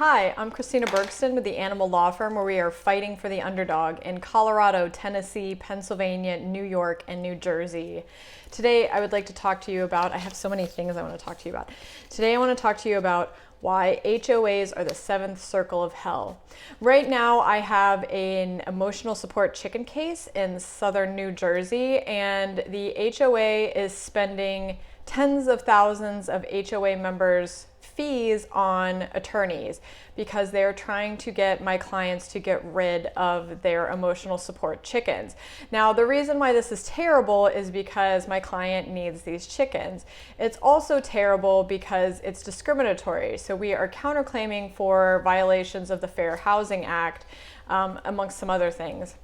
Hi, I'm Christina Bergston with the Animal Law Firm, where we are fighting for the underdog in Colorado, Tennessee, Pennsylvania, New York, and New Jersey. Today, I would like to talk to you about, I have so many things I want to talk to you about. Today, I want to talk to you about why HOAs are the seventh circle of hell. Right now, I have an emotional support chicken case in southern New Jersey, and the HOA is spending tens of thousands of HOA members' fees on attorneys because they're trying to get my clients to get rid of their emotional support chickens. Now, the reason why this is terrible is because my client needs these chickens. It's also terrible because it's discriminatory. So we are counterclaiming for violations of the Fair Housing Act, amongst some other things.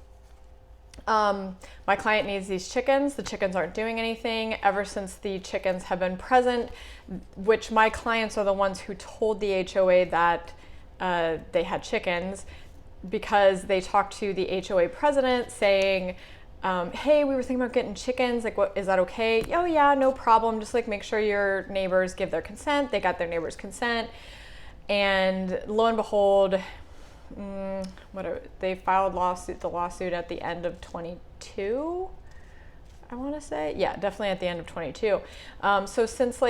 My client needs these chickens. The chickens aren't doing anything ever since the chickens have been present, which my clients are the ones who told the HOA that they had chickens, because they talked to the HOA president saying, hey, we were thinking about getting chickens. Like, what, is that okay? Oh yeah, no problem. Just like make sure your neighbors give their consent. They got their neighbors' consent. And lo and behold, they filed the lawsuit at the end of 22, I want to say. Yeah, definitely at the end of 22. So since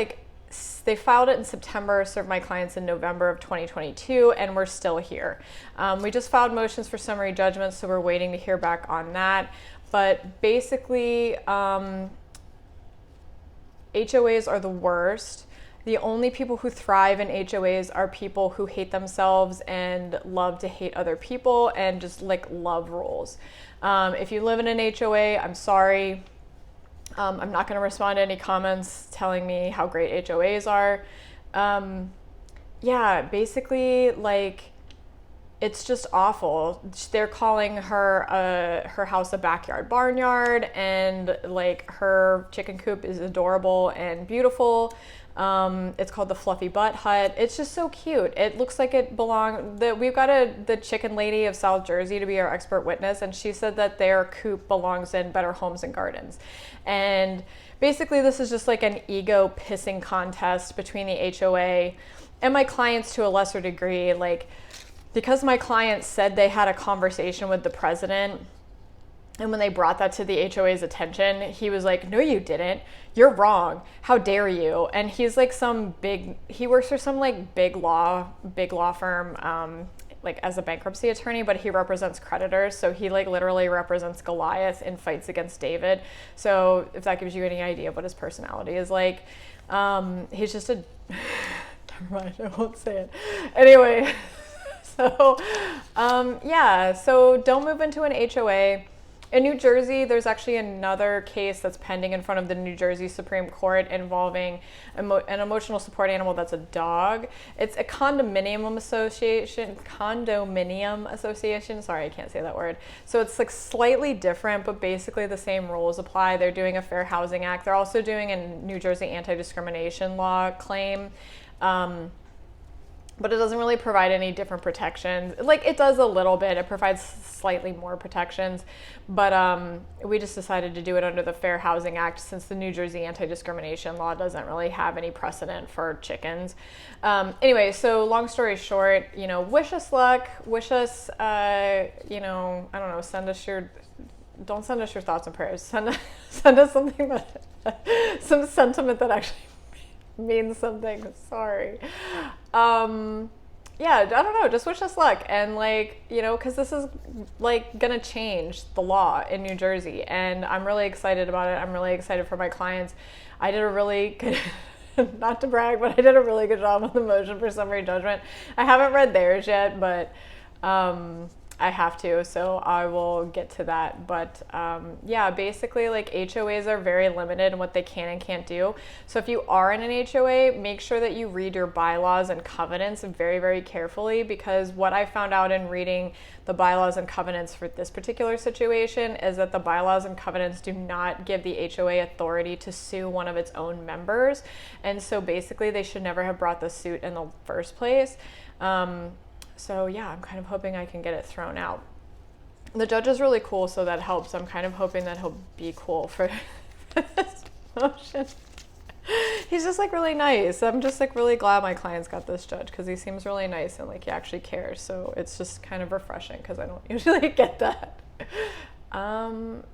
they filed it in September, served my clients in November of 2022, and we're still here. We just filed motions for summary judgment, so we're waiting to hear back on that. But basically, HOAs are the worst. The only people who thrive in HOAs are people who hate themselves and love to hate other people and just love rules. If you live in an HOA, I'm sorry. I'm not going to respond to any comments telling me how great HOAs are. Yeah, basically, it's just awful. They're calling her house a backyard barnyard, and her chicken coop is adorable and beautiful. It's called the Fluffy Butt Hut. It's just so cute. It looks like it belongs. We've got the chicken lady of South Jersey to be our expert witness, and she said that their coop belongs in Better Homes and Gardens. And basically, this is just like an ego pissing contest between the HOA and my clients to a lesser degree. Because my clients said they had a conversation with the president, and when they brought that to the HOA's attention, he was like, no, you didn't. You're wrong. How dare you? And he's he works for some big law firm, as a bankruptcy attorney, but he represents creditors. So he literally represents Goliath in fights against David. So if that gives you any idea of what his personality is like, he's just a, never mind, I won't say it. Anyway, so don't move into an HOA. In New Jersey, there's actually another case that's pending in front of the New Jersey Supreme Court involving an emotional support animal that's a dog. It's a condominium association. Sorry, I can't say that word. So it's slightly different, but basically the same rules apply. They're doing a Fair Housing Act. They're also doing a New Jersey anti-discrimination law claim. But it doesn't really provide any different protections. It does a little bit. It provides slightly more protections. But we just decided to do it under the Fair Housing Act, since the New Jersey anti-discrimination law doesn't really have any precedent for chickens. Anyway, so long story short, wish us luck. Wish us, I don't know, don't send us your thoughts and prayers. Send us something some sentiment that actually means something. Sorry. I don't know, just wish us luck. And because this is gonna change the law in New Jersey, and I'm really excited about it. I'm really excited for my clients. I did a really good not to brag, but I did a really good job on the motion for summary judgment. I haven't read theirs yet, but I have to, so I will get to that. But basically HOAs are very limited in what they can and can't do. So if you are in an HOA, make sure that you read your bylaws and covenants very, very carefully, because what I found out in reading the bylaws and covenants for this particular situation is that the bylaws and covenants do not give the HOA authority to sue one of its own members. And so basically they should never have brought the suit in the first place. So yeah, I'm kind of hoping I can get it thrown out. The judge is really cool, so that helps. I'm kind of hoping that he'll be cool for this motion. He's just like really nice. I'm just like really glad my clients got this judge because he seems really nice and like he actually cares. So it's just kind of refreshing because I don't usually get that.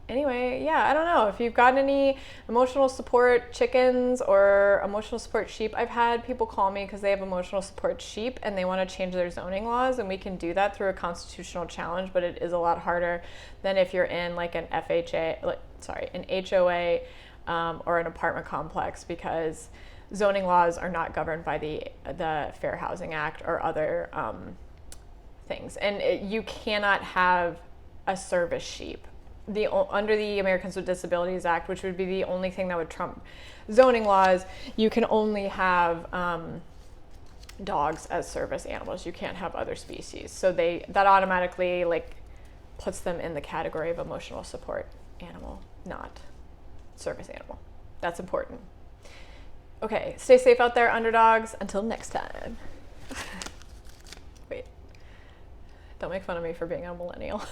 Anyway, yeah, I don't know if you've got any emotional support chickens or emotional support sheep. I've had people call me because they have emotional support sheep and they want to change their zoning laws, and we can do that through a constitutional challenge, but it is a lot harder than if you're in like an an HOA, or an apartment complex, because zoning laws are not governed by the Fair Housing Act or other things, and you cannot have a service sheep. Under the Americans with Disabilities Act, which would be the only thing that would trump zoning laws, you can only have dogs as service animals. You can't have other species. So that automatically like puts them in the category of emotional support animal, not service animal. That's important. Okay, stay safe out there, underdogs. Until next time. Wait. Don't make fun of me for being a millennial.